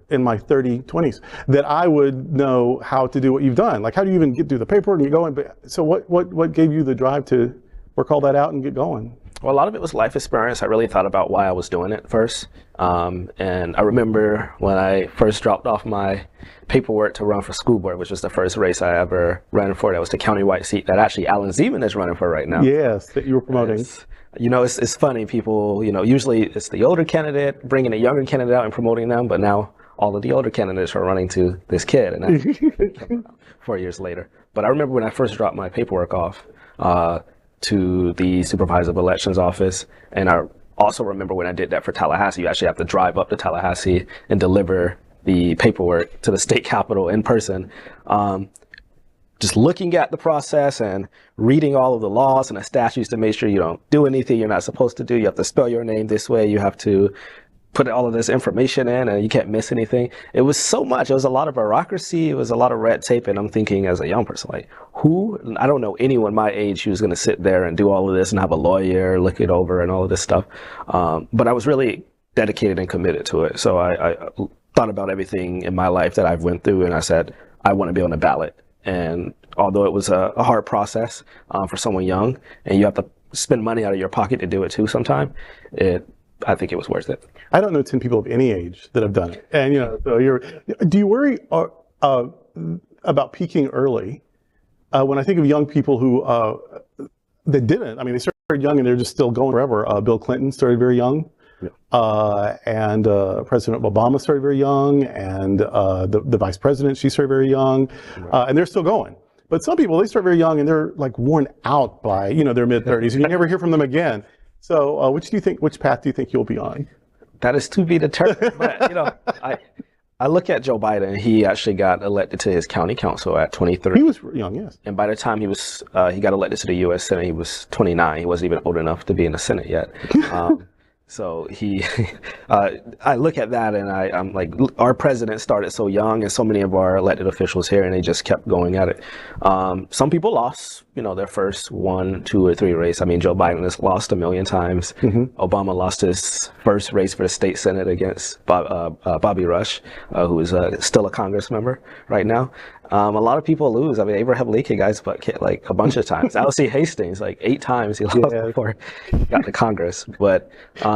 in my 20s, that I would know how to do what you've done. Like, how do you even get through the paperwork and get going? But so what gave you the drive to work all that out and get going? Well, a lot of it was life experience. I really thought about why I was doing it first. And I remember when I first dropped off my paperwork to run for school board, which was the first race I ever ran for. That was the countywide seat that actually Alan Zeman is running for right now. Yes, that you were promoting. It's funny. People, usually it's the older candidate bringing a younger candidate out and promoting them, but now all of the older candidates are running to this kid, and that 4 years later. But I remember when I first dropped my paperwork off to the supervisor of elections office, and I also remember when I did that for Tallahassee. You actually have to drive up to Tallahassee and deliver the paperwork to the state capitol in person. Just looking at the process and reading all of the laws and the statutes to make sure you don't do anything you're not supposed to do. You have to spell your name this way. You have to put all of this information in and you can't miss anything. It was so much. It was a lot of bureaucracy. It was a lot of red tape. And I'm thinking as a young person, like, I don't know anyone my age who's going to sit there and do all of this and have a lawyer look it over and all of this stuff. But I was really dedicated and committed to it. So I thought about everything in my life that I've went through, and I said, I want to be on the ballot. And although it was a hard process for someone young, and you have to spend money out of your pocket to do it too sometime, I think it was worth it. I don't know 10 people of any age that have done it. And, so do you worry about peaking early? When I think of young people who, that didn't, I mean, they started young and they're just still going forever. Bill Clinton started very young. Yeah. And President Obama started very young, and the vice president, she started very young, and they're still going. But some people, they start very young and they're like worn out by, their mid-30s, and you never hear from them again. So which path do you think you'll be on? That is to be determined. But, I look at Joe Biden. He actually got elected to his county council at 23. He was young, yes. And by the time he got elected to the U.S. Senate, he was 29. He wasn't even old enough to be in the Senate yet. So I look at that and I'm like, our president started so young, and so many of our elected officials here, and they just kept going at it. Some people lost, their first 1, 2, or 3 race. I mean, Joe Biden has lost 1 million times. Obama lost his first race for the state senate against Bobby Rush, who is still a Congress member right now. A lot of people lose. I mean, Abraham Lincoln guys like a bunch of times. L.C. Hastings, like 8 times he lost before he got to Congress. But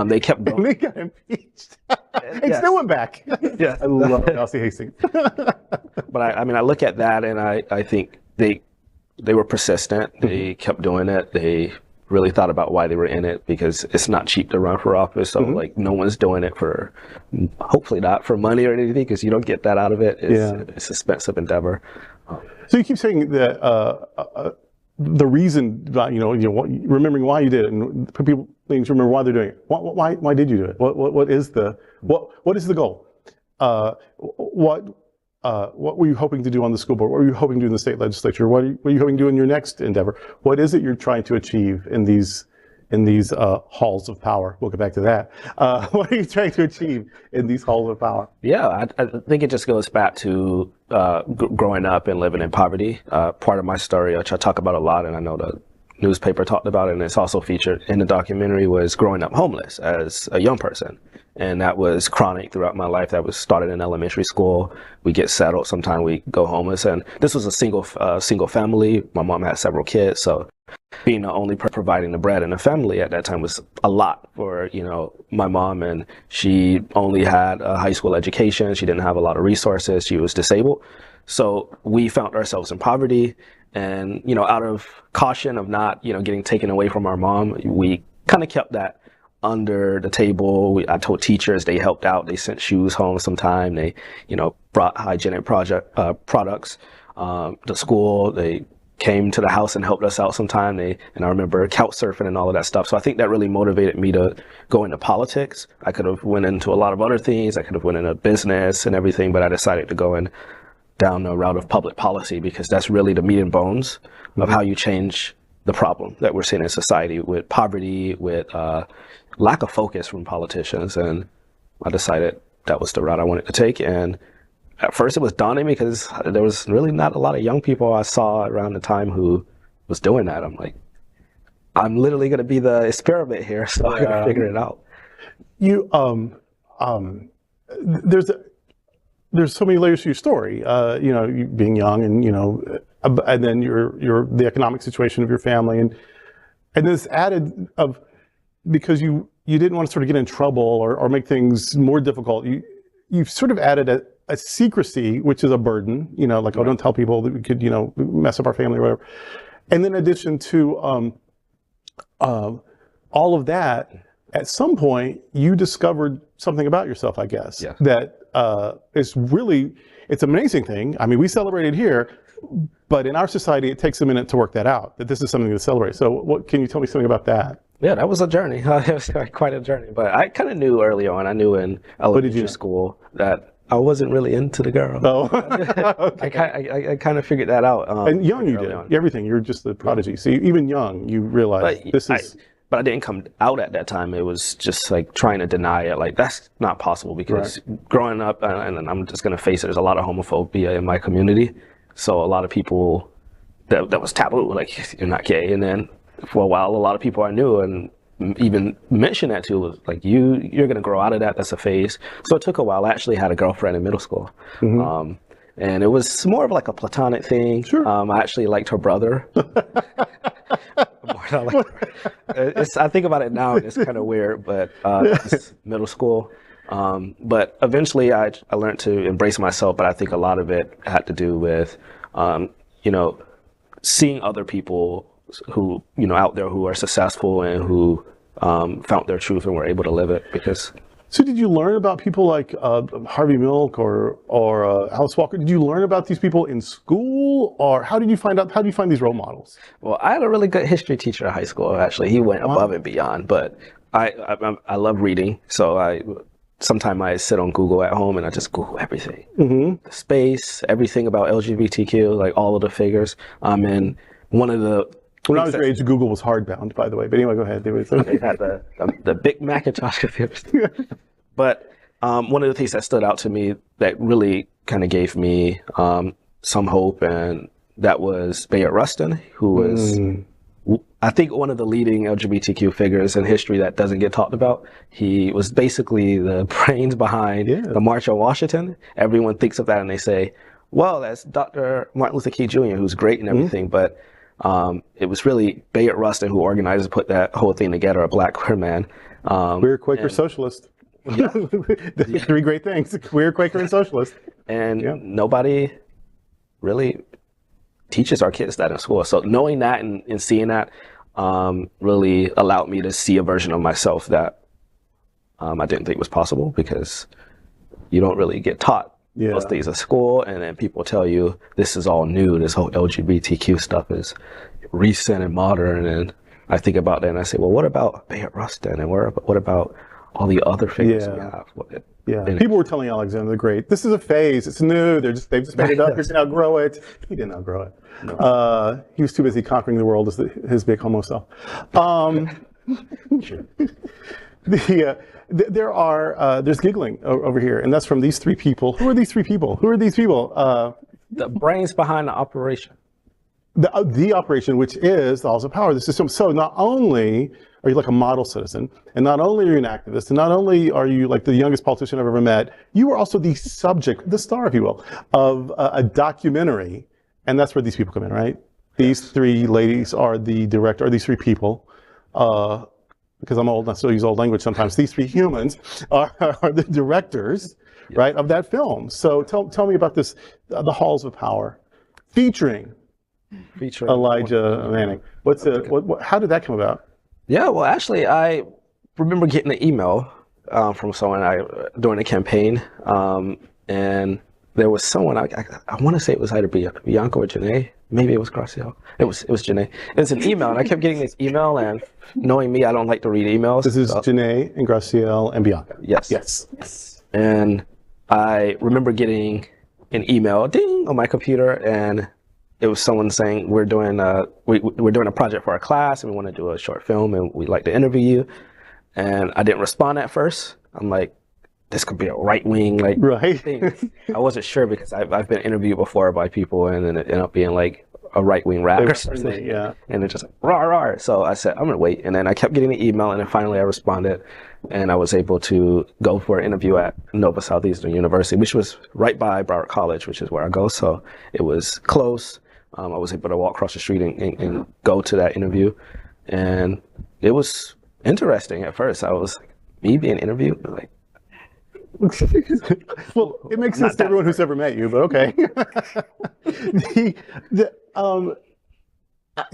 they kept going. And they got impeached. And still went back. Yeah, I love L.C. Hastings. But I mean, I look at that and I think they were persistent. They kept doing it. They really thought about why they were in it, because it's not cheap to run for office. So like, no one's doing it for, hopefully not for money or anything, because you don't get that out of it. It's an expensive endeavor. So you keep saying that the reason, remembering why you did it, and people things remember why they're doing it. Why did you do it? What is the goal? What were you hoping to do on the school board? What were you hoping to do in the state legislature? What are you hoping to do in your next endeavor? What is it you're trying to achieve in these halls of power? We'll get back to that. What are you trying to achieve in these halls of power? Yeah, I think it just goes back to growing up and living in poverty. Part of my story, which I talk about a lot, and I know the newspaper talked about it, and it's also featured in the documentary, was growing up homeless as a young person. And that was chronic throughout my life. That was started in elementary school. We get settled, sometimes we go homeless. And this was a single family. My mom had several kids, so being the only providing the bread in the family at that time was a lot for, my mom. And she only had a high school education. She didn't have a lot of resources. She was disabled. So we found ourselves in poverty. And, out of caution of not, getting taken away from our mom, we kind of kept that under the table. I told teachers, they helped out. They sent shoes home sometime. They, brought hygienic products. The school, they came to the house and helped us out sometime. And I remember couch surfing and all of that stuff. So I think that really motivated me to go into politics. I could have went into a lot of other things. I could have went into business and everything, but I decided to go down the route of public policy, because that's really the meat and bones of how you change the problem that we're seeing in society with poverty, with lack of focus from politicians. And I decided that was the route I wanted to take. And at first it was daunting, because there was really not a lot of young people I saw around the time who was doing that. I'm like, I'm literally going to be the experiment here, so I got to figure it out. There's so many layers to your story. You being young, and then the economic situation of your family, and this added of, because you didn't want to sort of get in trouble or make things more difficult. You've sort of added a secrecy, which is a burden. Like, oh, don't tell people that we could mess up our family or whatever. And then in addition to all of that, at some point you discovered something about yourself, I guess, that it's an amazing thing. I mean, we celebrate it here, but in our society, it takes a minute to work that out, that this is something to celebrate. So can you tell me something about that? Yeah, that was a journey. It was quite a journey, but I kind of knew early on. I knew in elementary school that I wasn't really into the girl. Oh, okay. I kind of figured that out. And young, you did everything. You're just a prodigy. So even young, you realized But I didn't come out at that time. It was just like trying to deny it. Like, that's not possible, because growing up, and I'm just going to face it, there's a lot of homophobia in my community. So a lot of people, that was taboo, like, you're not gay. And then for a while, a lot of people I knew and even mentioned that to was like, you're going to grow out of that. That's a phase. So it took a while. I actually had a girlfriend in middle school. And it was more of like a platonic thing. I actually liked her brother. I think about it now, and it's kind of weird, but it's middle school. But eventually I learned to embrace myself, but I think a lot of it had to do with, seeing other people who, out there who are successful and who found their truth and were able to live it. Because. So did you learn about people like Harvey Milk or Alice Walker? Did you learn about these people in school, or how did you find these role models? Well, I had a really good history teacher in high school. Actually, he went above and beyond. But I love reading, so sometimes I sit on Google at home and I just Google everything, the space, everything about LGBTQ, like all of the figures. And one of the When I was your age, Google was hardbound, by the way. But anyway, go ahead. They had the big Macintosh computers. But one of the things that stood out to me that really kind of gave me some hope, and that was Bayard Rustin, who was, I think, one of the leading LGBTQ figures in history that doesn't get talked about. He was basically the brains behind the March on Washington. Everyone thinks of that and they say, well, that's Dr. Martin Luther King Jr., who's great and everything, but it was really Bayard Rustin who organized and put that whole thing together, a black queer man. Queer, Quaker, socialist. Yeah. Three great things: queer, Quaker, and socialist. And nobody really teaches our kids that in school. So knowing that and seeing that really allowed me to see a version of myself that I didn't think was possible, because you don't really get taught those things at school, and then people tell you this is all new, this whole LGBTQ stuff is recent and modern, and I think about that and I say, well, what about Bayard Rustin, and what about all the other figures we have? People were telling Alexander the Great, this is a phase, it's new, they've just made it up, you can outgrow it. He didn't outgrow it. No. He was too busy conquering the world as his big homo self. There's giggling over here, and that's from these three people. Who are these three people? The brains behind the operation. The operation, which is the halls of power, the system. So not only are you like a model citizen, and not only are you an activist, and not only are you like the youngest politician I've ever met, you are also the subject, the star, if you will, of a documentary, and that's where these people come in, right? These three ladies are the director, or these three people, because I'm old and I still use old language sometimes. These three humans are the directors, right, of that film. So tell me about this, the halls of power, featuring Elijah Manning. How did that come about? Yeah, well, actually, I remember getting an email from someone during the campaign, and there was someone, I want to say it was either Bianca or Janae. Maybe it was Gracielle. It was Janae. It was an email, and I kept getting this email, and knowing me, I don't like to read emails. This is Janae and Gracielle and Bianca. Yes. And I remember getting an email, ding, on my computer, and it was someone saying, we're doing a project for our class, and we want to do a short film, and we'd like to interview you. And I didn't respond at first. I'm like, this could be a right-wing thing. I wasn't sure, because I've been interviewed before by people, and then it ended up being like a right-wing rap or something. Yeah. And it's just like, rah, rah. So I said, I'm going to wait. And then I kept getting the email, and then finally I responded, and I was able to go for an interview at Nova Southeastern University, which was right by Broward College, which is where I go. So it was close. I was able to walk across the street and go to that interview. And it was interesting at first. I was like, me being interviewed? Like, well, it makes sense to everyone who's ever met you, but okay.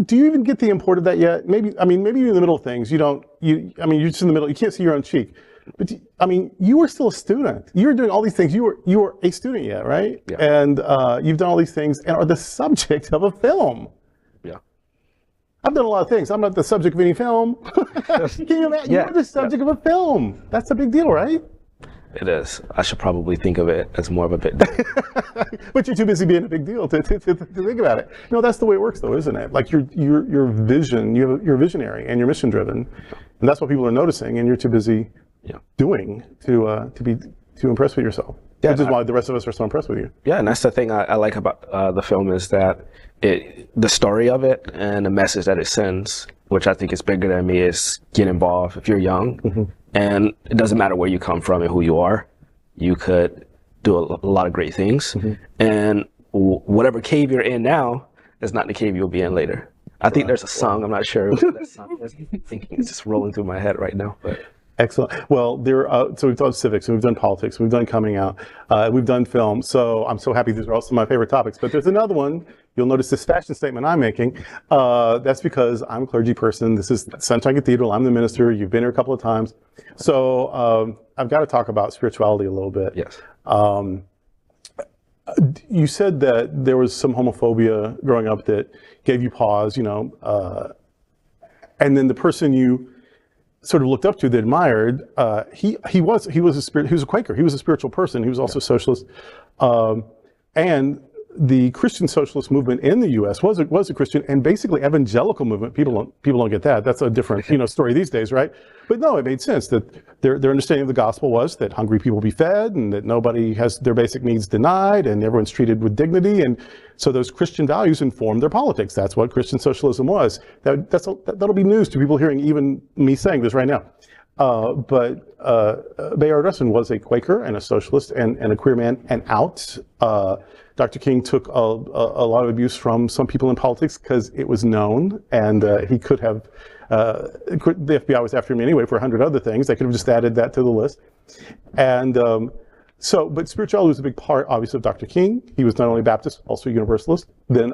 Do you even get the import of that yet? Maybe you're in the middle of things. You're just in the middle. You can't see your own cheek. But you were still a student. You were doing all these things. You were a student yet, right? Yeah. And you've done all these things and are the subject of a film. Yeah. I've done a lot of things. I'm not the subject of any film. Can you imagine? You're the subject of a film. That's a big deal, right? It is. I should probably think of it as more of a big deal. But you're too busy being a big deal to think about it. No, that's the way it works, though, isn't it? Like your vision, you're visionary and you're mission driven, and that's what people are noticing, and you're too busy doing to impress with yourself. Yeah, which is why the rest of us are so impressed with you. Yeah, and that's the thing I like about the film, is that the story of it and the message that it sends, which I think is bigger than me, is get involved if you're young. Mm-hmm. And it doesn't matter where you come from and who you are. You could do a lot of great things. Mm-hmm. And whatever cave you're in now is not the cave you'll be in later. I think there's a song, I'm not sure what that song is. I'm thinking it's just rolling through my head right now. But. Excellent. Well, so we've done civics, we've done politics, we've done coming out, we've done film. So I'm so happy these are also my favorite topics. But there's another one. You'll notice this fashion statement I'm making. That's because I'm a clergy person. This is Sunshine Cathedral. I'm the minister. You've been here a couple of times. So I've got to talk about spirituality a little bit. Yes. You said that there was some homophobia growing up that gave you pause, and then the person you sort of looked up to, that admired, he was a Quaker. He was a spiritual person. He was also socialist, and the Christian socialist movement in the U.S. was a Christian and basically evangelical movement. People don't get that. That's a different story these days, right? But no, it made sense that their understanding of the gospel was that hungry people be fed and that nobody has their basic needs denied and everyone's treated with dignity. And so those Christian values informed their politics. That's what Christian socialism was. That'll be news to people hearing even me saying this right now. But Bayard Rustin was a Quaker and a socialist and a queer man and out. Dr. King took a lot of abuse from some people in politics because it was known, and he could have, the FBI was after him anyway for 100 other things. They could have just added that to the list. And but spirituality was a big part, obviously, of Dr. King. He was not only Baptist, also Universalist, then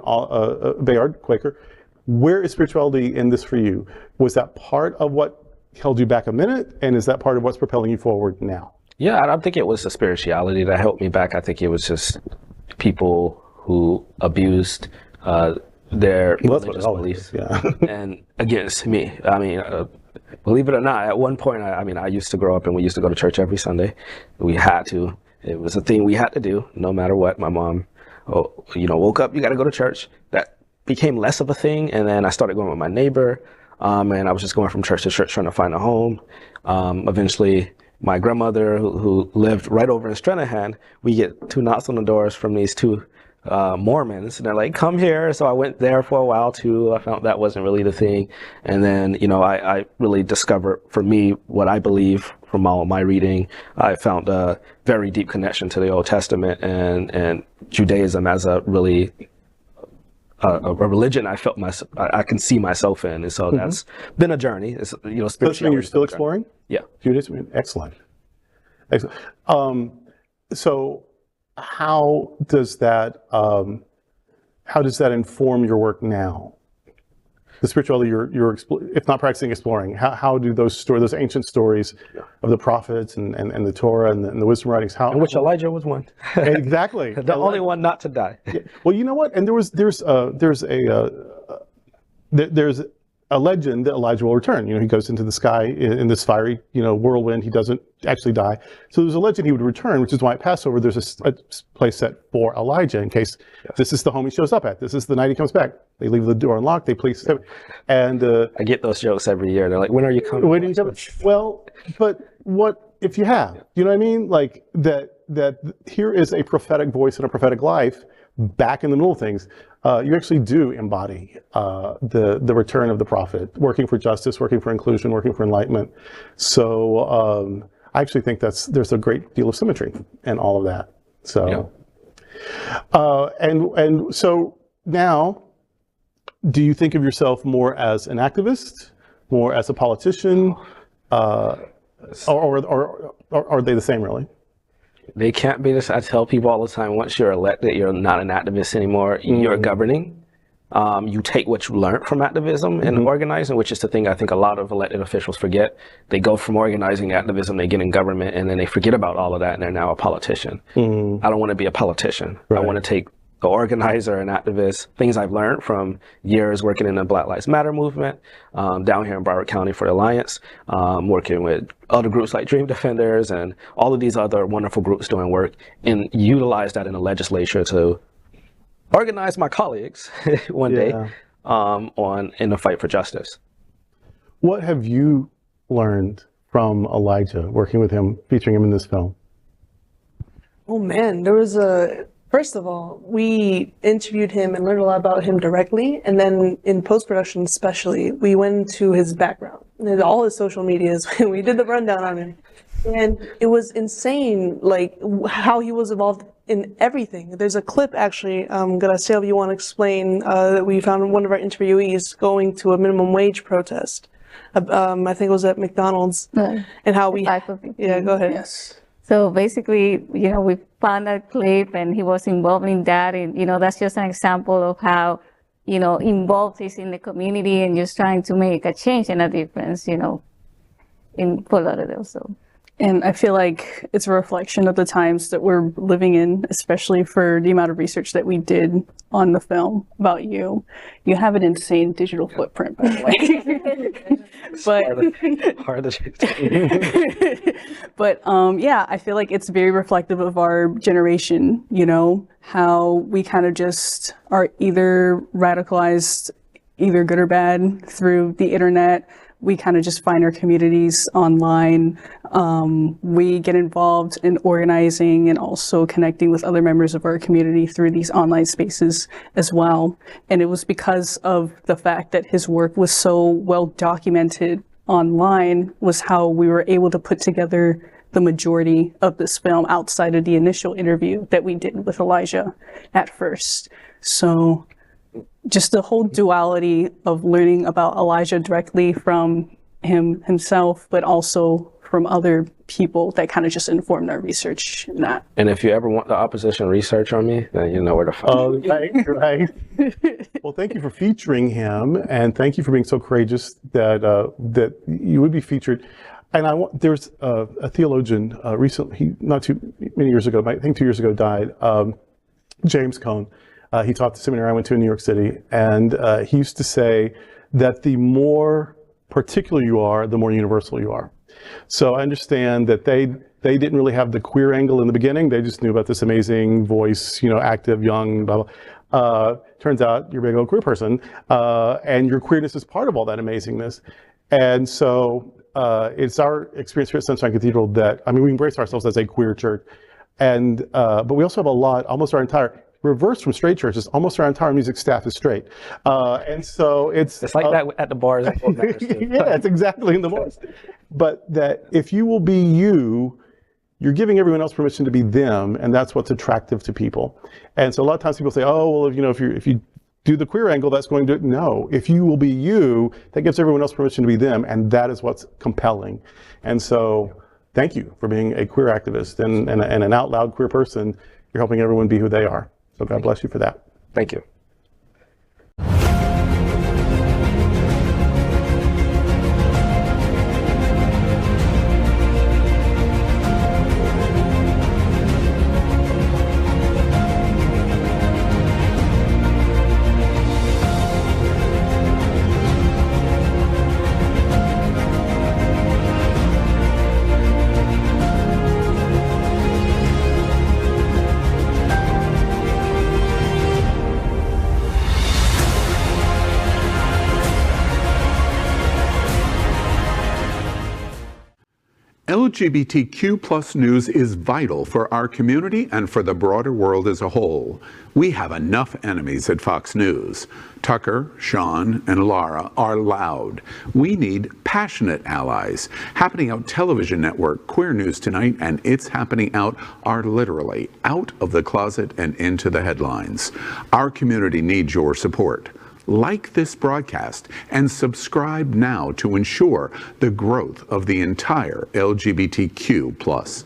Bayard, Quaker. Where is spirituality in this for you? Was that part of what held you back a minute, and is that part of what's propelling you forward now? Yeah, I don't think it was the spirituality that held me back. I think it was just people who abused their religious beliefs and against me. I mean, believe it or not, at one point, I used to grow up and we used to go to church every Sunday. We had to. It was a thing we had to do, no matter what. My mom, woke up, you got to go to church. That became less of a thing, and then I started going with my neighbor, and I was just going from church to church trying to find a home. Eventually, my grandmother, who lived right over in Stranahan, we get 2 knocks on the doors from these 2 Mormons, and they're like, come here. So I went there for a while too. I found that wasn't really the thing. And then, I really discovered for me what I believe from all of my reading. I found a very deep connection to the Old Testament and Judaism as a really a religion I felt I can see myself in. And so that's been a journey. It's, spirituality. You're still exploring? Yeah. Judaism, excellent. So how does that inform your work now? The spirituality you're if not practicing, exploring. How do those ancient stories of the prophets and the Torah and the wisdom writings, in which Elijah was one. Exactly. The only one not to die. Yeah. Well, you know what? And there's a legend that Elijah will return. He goes into the sky in this fiery, whirlwind. He doesn't actually die. So there's a legend he would return, which is why at Passover there's a place set for Elijah in case this is the home he shows up at. This is the night he comes back. They leave the door unlocked. They place him. And I get those jokes every year. They're like, when are you coming? When are you coming? Well, but what if you have? You know what I mean? Like that here is a prophetic voice and a prophetic life back in the middle of things. You actually do embody the return of the prophet, working for justice, working for inclusion, working for enlightenment. So I actually think there's a great deal of symmetry in all of that. So, and so now, do you think of yourself more as an activist, more as a politician, or are they the same really? They can't be this. I tell people all the time, once you're elected, you're not an activist anymore. You're governing. You take what you learned from activism and organizing, which is the thing I think a lot of elected officials forget. They go from organizing to activism, they get in government, and then they forget about all of that, and they're now a politician. I don't want to be a politician. Right. I want to take the organizer and activist, things I've learned from years working in the Black Lives Matter movement, down here in Broward County for the Alliance, working with other groups like Dream Defenders and all of these other wonderful groups doing work, and utilize that in the legislature to organize my colleagues one day in the fight for justice. What have you learned from Elijah, working with him, featuring him in this film? Oh man, first of all, we interviewed him and learned a lot about him directly, and then in post-production especially, we went into his background, and all his social medias, we did the rundown on him. And it was insane, like, how he was involved in everything. There's a clip, actually, Graciela, you want to explain, that we found one of our interviewees going to a minimum wage protest. I think it was at McDonald's, and how we... Yeah, go ahead. Yes. So basically, we found that clip and he was involved in that. And, that's just an example of how, involved he's in the community and just trying to make a change and a difference, in Fort Lauderdale. So. And I feel like it's a reflection of the times that we're living in, especially for the amount of research that we did on the film about you. You have an insane digital footprint, by the way. But yeah, I feel like it's very reflective of our generation, you know, how we kind of just are either radicalized, either good or bad, through the internet. We kind of just find our communities online. We get involved in organizing and also connecting with other members of our community through these online spaces as well. And it was because of the fact that his work was so well documented online was how we were able to put together the majority of this film outside of the initial interview that we did with Elijah at first. So just the whole duality of learning about Elijah directly from himself, but also from other people that kind of just informed our research in that. And if you ever want the opposition research on me, then you know where to find me. Right. Well, thank you for featuring him, and thank you for being so courageous that that you would be featured. And there's a theologian recently, not too many years ago, I think 2 years ago, died, James Cone. He taught the seminary I went to in New York City, and he used to say that the more particular you are, the more universal you are. So I understand that they didn't really have the queer angle in the beginning. They just knew about this amazing voice, you know, active, young, blah, blah. Turns out you're a big old queer person, and your queerness is part of all that amazingness. And so it's our experience here at Sunshine Cathedral that, I mean, we embrace ourselves as a queer church, and but we also have a lot, almost our entire, reversed from straight churches, almost our entire music staff is straight. And so it's like that at the bars. Yeah, it's exactly in the bars. But that if you will be you, you're giving everyone else permission to be them, and that's what's attractive to people. And so a lot of times people say, oh, well, you know, if you do the queer angle, that's going to, no. If you will be you, that gives everyone else permission to be them, and that is what's compelling. And so thank you for being a queer activist and an out loud queer person. You're helping everyone be who they are. So God bless you for that. Thank you. LGBTQ+ news is vital for our community and for the broader world as a whole. We have enough enemies at Fox News. Tucker, Sean, and Laura are loud. We need passionate allies. Happening Out Television Network, Queer News Tonight, and It's Happening Out are literally out of the closet and into the headlines. Our community needs your support. Like this broadcast and subscribe now to ensure the growth of the entire LGBTQ+.